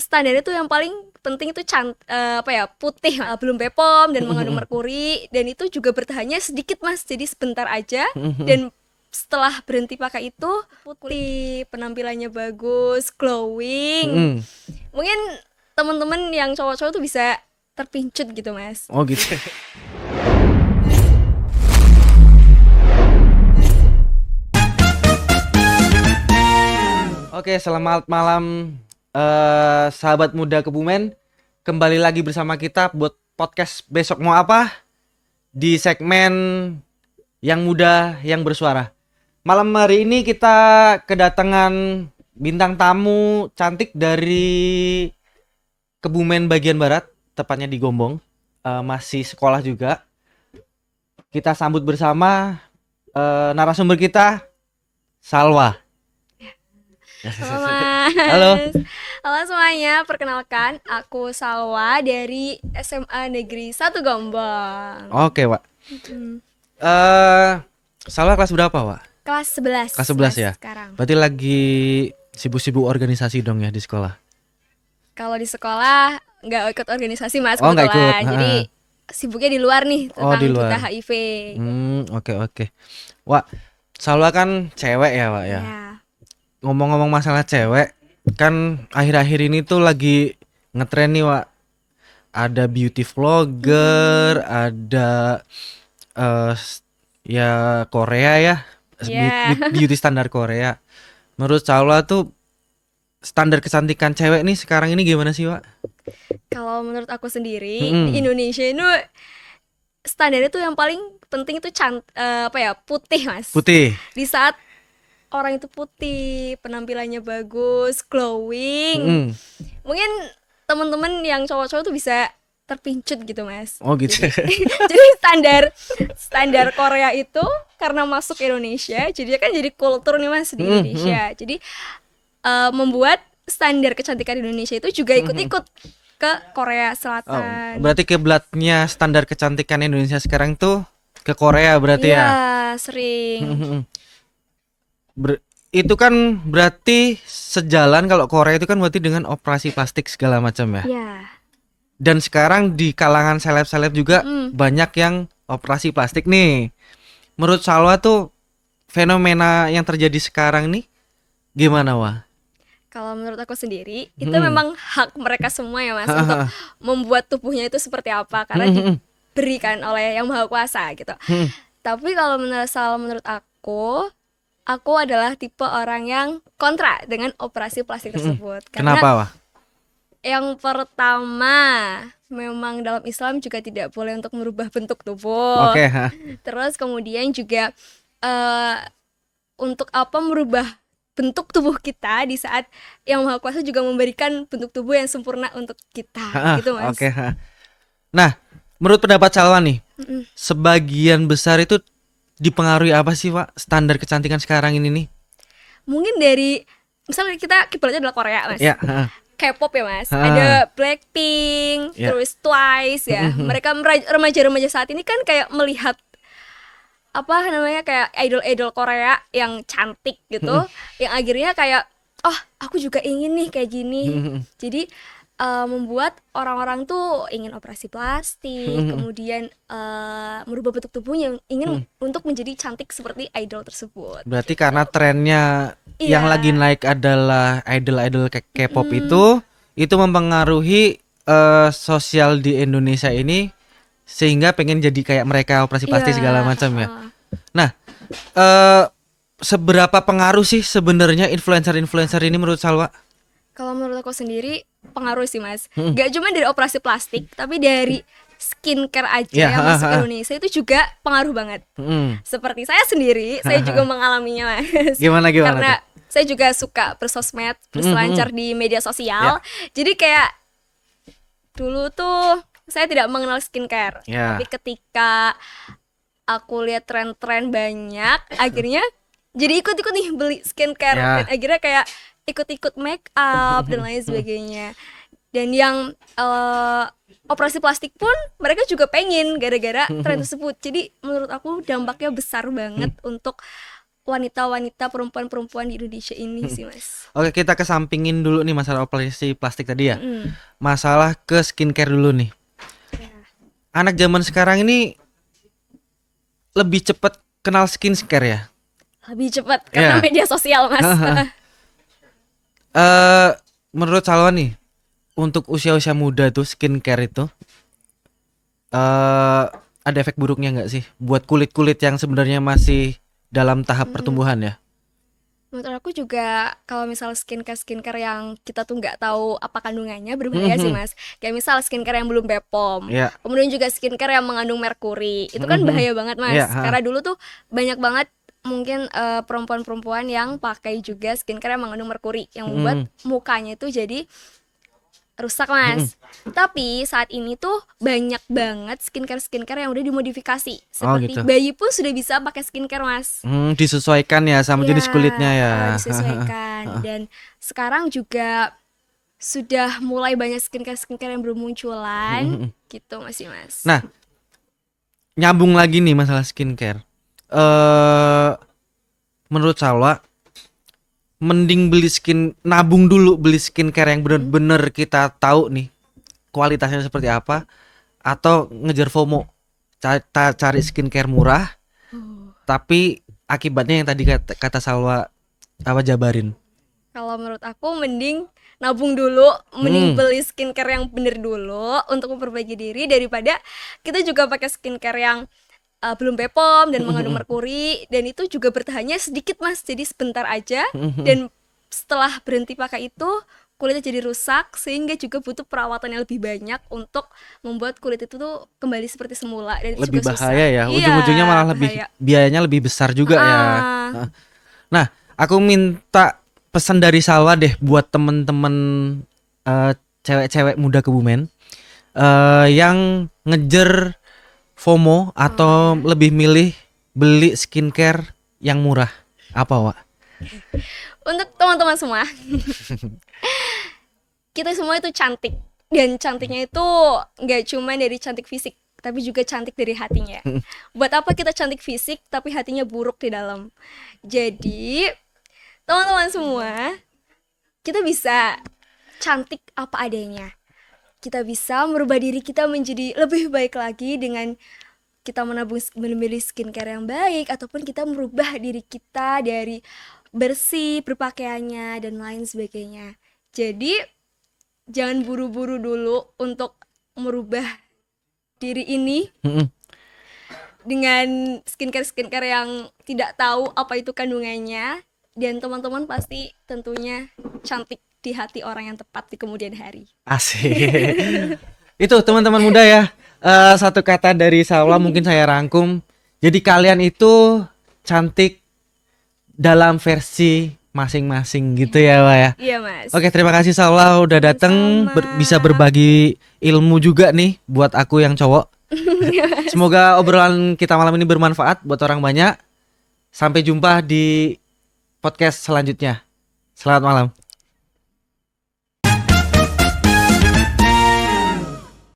standar itu yang paling penting itu putih, belum BPOM dan mengandung merkuri, dan itu juga bertahannya sedikit Mas, jadi sebentar aja. Dan setelah berhenti pakai itu putih, penampilannya bagus, glowing. Mungkin teman-teman yang cowok-cowok tuh bisa terpincut gitu Mas. Oh gitu. Oke, selamat malam sahabat muda Kebumen. Kembali lagi bersama kita buat podcast Besok Mau Apa di segmen Yang Muda Yang Bersuara. Malam hari ini kita kedatangan bintang tamu cantik dari Kebumen bagian barat, tepatnya di Gombong. Masih sekolah juga. Kita sambut bersama narasumber kita, Salwa. Halo Mas. Halo. Halo semuanya, perkenalkan aku Salwa dari SMA Negeri 1 Gombong. Oke, Wak. Salwa kelas berapa, Wak? Kelas 11. Kelas 11 ya? Sekarang. Berarti lagi sibuk-sibuk organisasi dong ya di sekolah? Kalau di sekolah nggak ikut organisasi Mas, Oh, nggak kebetulan. ikut. Jadi sibuknya di luar nih tentang di luar. duta HIV. Oke. Wak, Salwa kan cewek ya, Wak ya? Ya. Ngomong-ngomong masalah cewek, kan akhir-akhir ini tuh lagi ngetren nih, Wak. Ada beauty vlogger, ada ya Korea ya, beauty standar Korea. Menurut Salwa tuh standar kecantikan cewek nih sekarang ini gimana sih, Wak? Kalau menurut aku sendiri di Indonesia itu standar itu yang paling penting itu putih Mas. Putih. Di saat orang itu putih, penampilannya bagus, glowing. Mungkin teman-teman yang cowok-cowok tuh bisa terpincut gitu Mas. Oh gitu. Jadi standar Korea itu karena masuk Indonesia, jadi kan jadi kultur nih Mas di Indonesia. Jadi membuat standar kecantikan Indonesia itu juga ikut-ikut ke Korea Selatan. Berarti kiblatnya standar kecantikan Indonesia sekarang tuh ke Korea berarti ya? Iya, sering. Itu kan berarti sejalan, kalau Korea itu kan berarti dengan operasi plastik segala macam ya? Iya. Dan sekarang di kalangan seleb-seleb juga banyak yang operasi plastik nih. Menurut Salwa tuh fenomena yang terjadi sekarang nih gimana, Wah? Kalau menurut aku sendiri itu memang hak mereka semua ya Mas untuk membuat tubuhnya itu seperti apa, karena diberikan oleh Yang Maha Kuasa gitu. Tapi kalau menurut aku adalah tipe orang yang kontra dengan operasi plastik tersebut. Karena kenapa, Wah? yang pertama, memang dalam Islam juga tidak boleh untuk merubah bentuk tubuh. Oke. Terus kemudian juga untuk apa merubah bentuk tubuh kita di saat Yang Maha Kuasa juga memberikan bentuk tubuh yang sempurna untuk kita, gitu Mas. Oke. Nah, menurut pendapat Salwa nih, sebagian besar itu dipengaruhi apa sih, Pak, standar kecantikan sekarang ini nih? Mungkin dari misalnya kita kiblatnya adalah Korea Mas. Ya. K-pop ya Mas. Ada Blackpink, terus Twice ya. Mereka remaja-remaja saat ini kan kayak melihat kayak idol-idol Korea yang cantik gitu, yang akhirnya kayak aku juga ingin nih kayak gini. Jadi membuat orang-orang tuh ingin operasi plastik, kemudian merubah bentuk tubuhnya, ingin untuk menjadi cantik seperti idol tersebut. Berarti karena trennya yang lagi naik adalah idol-idol K-pop itu mempengaruhi sosial di Indonesia ini, sehingga pengen jadi kayak mereka operasi plastik segala macam ya. Nah, seberapa pengaruh sih sebenarnya influencer ini menurut Salwa? Kalau menurut aku sendiri pengaruh sih Mas. Gak cuma dari operasi plastik, tapi dari skincare aja yang masuk Indonesia itu juga pengaruh banget. Seperti saya sendiri, saya juga mengalaminya Mas. Gimana Karena tuh? saya juga suka bersosmed, berselancar di media sosial. Jadi kayak dulu tuh saya tidak mengenal skincare, tapi ketika aku lihat tren-tren banyak, akhirnya jadi ikut-ikut nih beli skincare, dan akhirnya kayak ikut-ikut make up dan lain sebagainya. Dan yang operasi plastik pun mereka juga pengen gara-gara tren tersebut. Jadi menurut aku dampaknya besar banget untuk wanita-wanita, perempuan-perempuan di Indonesia ini sih Mas. Oke, kita kesampingin dulu nih masalah operasi plastik tadi ya. Masalah ke skincare dulu nih. Ya. Anak zaman sekarang ini lebih cepat kenal skincare ya? Lebih cepat karena media sosial Mas. Menurut Salwa nih, untuk usia-usia muda tuh skincare itu ada efek buruknya nggak sih buat kulit-kulit yang sebenarnya masih dalam tahap pertumbuhan ya? Menurut aku juga kalau misal skincare yang kita tuh nggak tahu apa kandungannya berbahaya sih Mas. Kayak misal skincare yang belum BPOM, kemudian juga skincare yang mengandung merkuri, itu kan bahaya banget Mas. Karena dulu tuh banyak banget mungkin perempuan-perempuan yang pakai juga skincare yang mengandung merkuri, yang membuat mukanya itu jadi rusak Mas. Tapi saat ini tuh banyak banget skincare yang udah dimodifikasi. Seperti gitu. Bayi pun sudah bisa pakai skincare Mas. Disesuaikan ya sama jenis kulitnya ya. Disesuaikan. Dan sekarang juga sudah mulai banyak skincare yang bermunculan gitu masih Mas. Nah, nyambung lagi nih masalah skincare. Menurut Salwa, mending nabung dulu beli skincare yang bener-bener kita tahu nih kualitasnya seperti apa, atau ngejar FOMO cari skincare murah tapi akibatnya yang tadi kata Salwa jabarin. Kalau menurut aku mending nabung dulu, mending beli skincare yang bener dulu untuk memperbaiki diri daripada kita juga pakai skincare yang belum BPOM dan mengandung merkuri, dan itu juga bertahannya sedikit Mas, jadi sebentar aja, dan setelah berhenti pakai itu kulitnya jadi rusak, sehingga juga butuh perawatan yang lebih banyak untuk membuat kulit itu tuh kembali seperti semula, dan itu lebih juga bahaya ya, ujung-ujungnya malah biayanya lebih besar juga ya. Nah, aku minta pesan dari Salwa deh buat temen-temen cewek-cewek muda Kebumen yang ngejar FOMO atau lebih milih beli skincare yang murah, apa Wak? Untuk teman-teman semua, kita semua itu cantik, dan cantiknya itu nggak cuma dari cantik fisik, tapi juga cantik dari hatinya. Buat apa kita cantik fisik tapi hatinya buruk di dalam? Jadi teman-teman semua, kita bisa cantik apa adanya. Kita bisa merubah diri kita menjadi lebih baik lagi dengan kita memilih skincare yang baik, ataupun kita merubah diri kita dari bersih berpakaiannya dan lain sebagainya. Jadi jangan buru-buru dulu untuk merubah diri ini dengan skincare yang tidak tahu apa itu kandungannya, dan teman-teman pasti tentunya cantik di hati orang yang tepat di kemudian hari. Asik. Itu teman-teman muda ya, satu kata dari Salwa mungkin saya rangkum. Jadi kalian itu cantik dalam versi masing-masing gitu ya Wak ya. Iya Mas. Oke, terima kasih Salwa udah datang, bisa berbagi ilmu juga nih buat aku yang cowok. Semoga obrolan kita malam ini bermanfaat buat orang banyak. Sampai jumpa di podcast selanjutnya. Selamat malam.